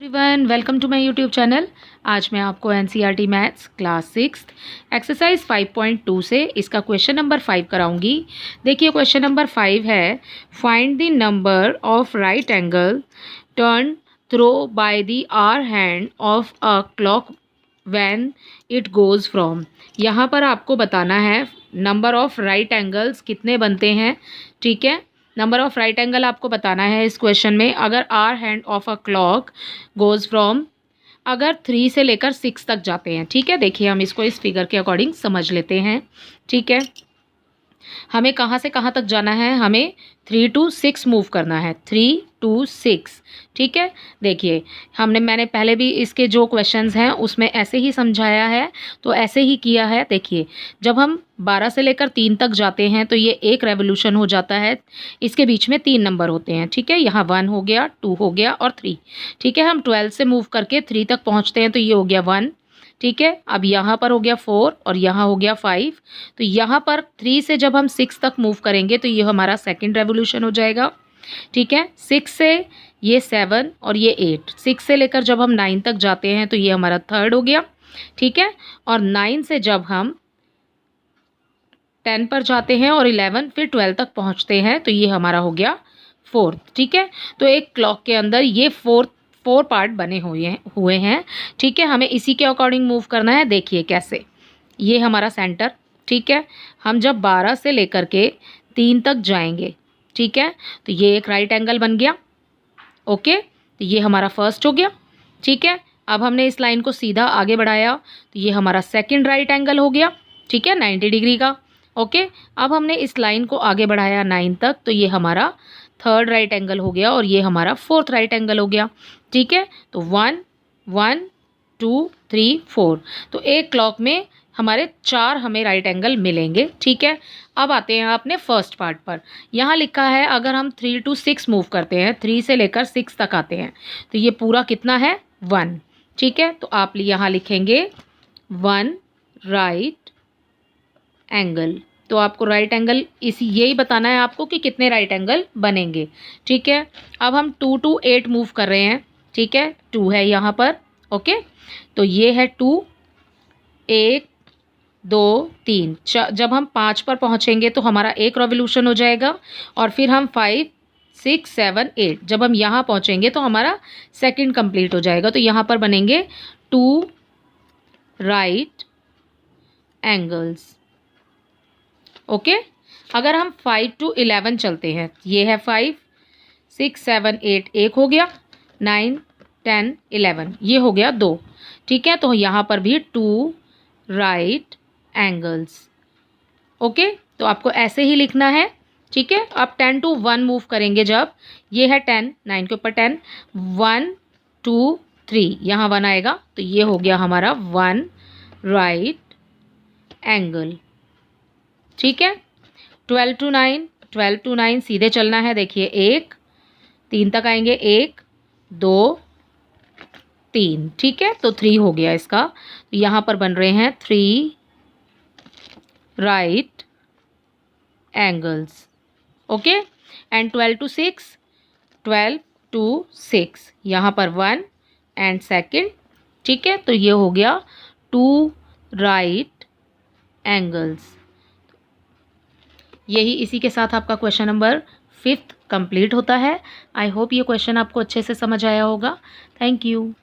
Everyone, welcome to my YouTube channel. आज मैं आपको एनसीईआरटी मैथ्स क्लास 6 एक्सरसाइज 5.2 से इसका क्वेश्चन नंबर 5 कराऊंगी। देखिए क्वेश्चन नंबर 5 है, find the number of right angle turn through by the hour hand of a clock when it goes from. यहाँ पर आपको बताना है नंबर ऑफ राइट एंगल्स कितने बनते हैं। ठीक है, नंबर ऑफ राइट एंगल आपको बताना है इस क्वेश्चन में। अगर hour hand of a clock goes from, अगर 3 से लेकर 6 तक जाते हैं। ठीक है, देखिए हम इसको इस फिगर के अकॉर्डिंग समझ लेते हैं। ठीक है, हमें कहाँ से कहाँ तक जाना है, हमें 3 to 6 मूव करना है, 3 to 6। ठीक है, देखिए मैंने पहले भी इसके जो क्वेश्चंस हैं उसमें ऐसे ही समझाया है, तो ऐसे ही किया है। देखिए जब हम 12 से लेकर 3 तक जाते हैं तो ये एक रेवोल्यूशन हो जाता है। इसके बीच में 3 नंबर होते हैं। ठीक है, यहाँ 1 हो गया, 2 हो गया और 3। ठीक है, हम 12 से मूव करके 3 तक पहुँचते हैं तो ये हो गया 1। ठीक है, अब यहाँ पर हो गया 4 और यहाँ हो गया 5। तो यहाँ पर 3 से जब हम 6 तक मूव करेंगे तो ये हमारा सेकंड रेवोल्यूशन हो जाएगा। ठीक है, 6 से ये 7 और ये 8। 6 से लेकर जब हम 9 तक जाते हैं तो ये हमारा थर्ड हो गया। ठीक है, और 9 से जब हम 10 पर जाते हैं और 11 फिर 12 तक पहुँचते हैं तो ये हमारा हो गया फोर्थ। ठीक है, तो एक क्लॉक के अंदर ये फोर पार्ट बने हुए हैं। ठीक है, हमें इसी के अकॉर्डिंग मूव करना है। देखिए कैसे, ये हमारा सेंटर। ठीक है, हम जब 12 से लेकर के 3 तक जाएंगे, ठीक है, तो ये एक राइट एंगल बन गया। ओके, तो ये हमारा फर्स्ट हो गया। ठीक है, अब हमने इस लाइन को सीधा आगे बढ़ाया तो ये हमारा सेकंड राइट एंगल हो गया। ठीक है, 90 डिग्री का। ओके, अब हमने इस लाइन को आगे बढ़ाया 9 तक तो ये हमारा थर्ड राइट एंगल हो गया और ये हमारा फोर्थ राइट एंगल हो गया। ठीक है, तो 1 1 2 3 4, तो एक क्लॉक में हमारे 4 हमें राइट एंगल मिलेंगे। ठीक है, अब आते हैं अपने फर्स्ट पार्ट पर। यहाँ लिखा है अगर हम 3 to 6 मूव करते हैं, 3 से लेकर 6 तक आते हैं तो ये पूरा कितना है, 1। ठीक है, तो आप यहाँ लिखेंगे 1 राइट एंगल। तो आपको राइट एंगल यही बताना है आपको कि कितने राइट एंगल बनेंगे। ठीक है, अब हम 2 to 8 मूव कर रहे हैं। ठीक है, 2 है यहाँ पर। ओके, तो ये है 2, 1 2 3। जब हम 5 पर पहुँचेंगे तो हमारा एक रेवोल्यूशन हो जाएगा और फिर हम 5 6 7 8, जब हम यहाँ पहुँचेंगे तो हमारा सेकंड कंप्लीट हो जाएगा। तो यहाँ पर बनेंगे 2 राइट एंगल्स। ओके, अगर हम 5 to 11 चलते हैं, ये है 5 6 7 8, एक हो गया, 9 10 11, ये हो गया 2। ठीक है, तो यहाँ पर भी 2 राइट एंगल्स। ओके, तो आपको ऐसे ही लिखना है। ठीक है, आप 10 to 1 मूव करेंगे जब, ये है 10, 9 के ऊपर 10, 1 2 3, यहाँ 1 आएगा तो ये हो गया हमारा 1 राइट एंगल। ठीक है, 12 to 9 सीधे चलना है। देखिए 1 3 तक आएंगे, 1 2 3। ठीक है, तो 3 हो गया इसका। तो यहाँ पर बन रहे हैं 3 right angles. Okay, and 12 to 6 यहाँ पर 1 एंड सेकंड। ठीक है, तो ये हो गया 2 राइट एंगल्स। यही इसी के साथ आपका क्वेश्चन नंबर 5 कंप्लीट होता है। आई होप ये क्वेश्चन आपको अच्छे से समझ आया होगा। Thank you.